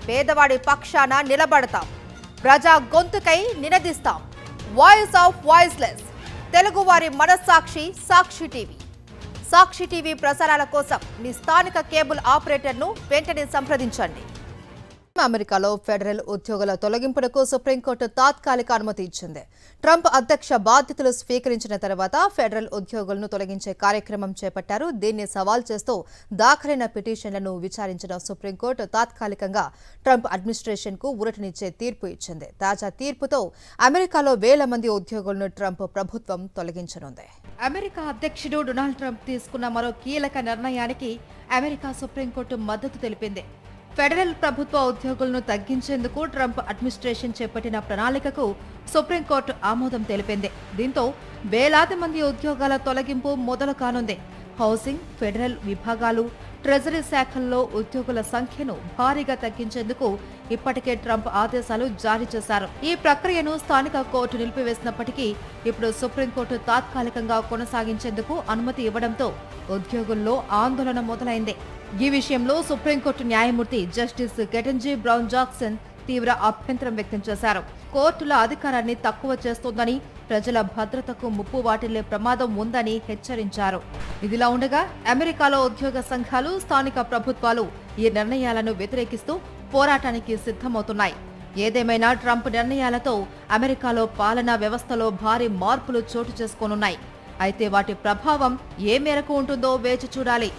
పేదవాడి పక్షాన నిలబడతాం, ప్రజా గొంతుకై నినదిస్తాం. వాయిస్ ఆఫ్ వాయిస్లెస్, తెలుగువారి మనస్సాక్షి సాక్షి టీవీ. సాక్షి టీవీ ప్రసారాల కోసం మీ స్థానిక కేబుల్ ఆపరేటర్ను వెంటనే సంప్రదించండి. అమెరికాలో ఫెడరల్ ఉద్యోగుల తొలగింపునకు సుప్రీంకోర్టు తాత్కాలిక అనుమతి ఇచ్చింది. ట్రంప్ అధ్యక్ష బాధ్యతలు స్వీకరించిన తర్వాత ఫెడరల్ ఉద్యోగులను తొలగించే కార్యక్రమం చేపట్టారు. దీన్ని సవాల్ చేస్తూ దాఖలైన పిటిషన్లను విచారించిన సుప్రీంకోర్టు తాత్కాలికంగా ట్రంప్ అడ్మినిస్ట్రేషన్కు ఊరటనిచ్చే తీర్పు ఇచ్చింది. తాజా తీర్పుతో అమెరికాలో వేల మంది ఉద్యోగులను ట్రంప్ ప్రభుత్వం తొలగించనుంది. అమెరికా అధ్యక్షుడు డొనాల్డ్ ట్రంప్ తీసుకున్న మరో కీలక నిర్ణయానికి అమెరికా సుప్రీంకోర్టు మద్దతు తెలిపింది. ఫెడరల్ ప్రభుత్వ ఉద్యోగులను తగ్గించేందుకు ట్రంప్ అడ్మినిస్ట్రేషన్ చేపట్టిన ప్రణాళికకు సుప్రీంకోర్టు ఆమోదం తెలిపింది. దీంతో వేలాది మంది ఉద్యోగాల తొలగింపు మొదలు కానుంది. హౌసింగ్, ఫెడరల్ విభాగాలు, ట్రెజరీ శాఖల్లో ఉద్యోగుల సంఖ్యను భారీగా తగ్గించేందుకు ఇప్పటికే ట్రంప్ ఆదేశాలు జారీ చేశారు. ఈ ప్రక్రియను స్థానిక కోర్టు నిలిపివేసినప్పటికీ ఇప్పుడు సుప్రీంకోర్టు తాత్కాలికంగా కొనసాగించేందుకు అనుమతి ఇవ్వడంతో ఉద్యోగుల్లో ఆందోళన మొదలైంది. ఈ విషయంలో సుప్రీంకోర్టు న్యాయమూర్తి జస్టిస్ కెటన్జీ బ్రౌన్ జాక్సన్ తీవ్ర అభ్యంతరం వ్యక్తం చేశారు. కోర్టుల అధికారాన్ని తక్కువ చేస్తోందని, ప్రజల భద్రతకు ముప్పు వాటిల్లే ప్రమాదం ఉందని హెచ్చరించారు. ఇదిలా ఉండగా అమెరికాలో ఉద్యోగ సంఘాలు, స్థానిక ప్రభుత్వాలు ఈ నిర్ణయాలను వ్యతిరేకిస్తూ పోరాటానికి సిద్ధమవుతున్నాయి. ఏదేమైనా ట్రంప్ నిర్ణయాలతో అమెరికాలో పాలనా వ్యవస్థలో భారీ మార్పులు చోటు చేసుకోనున్నాయి. అయితే వాటి ప్రభావం ఏ మేరకు ఉంటుందో వేచి చూడాలి.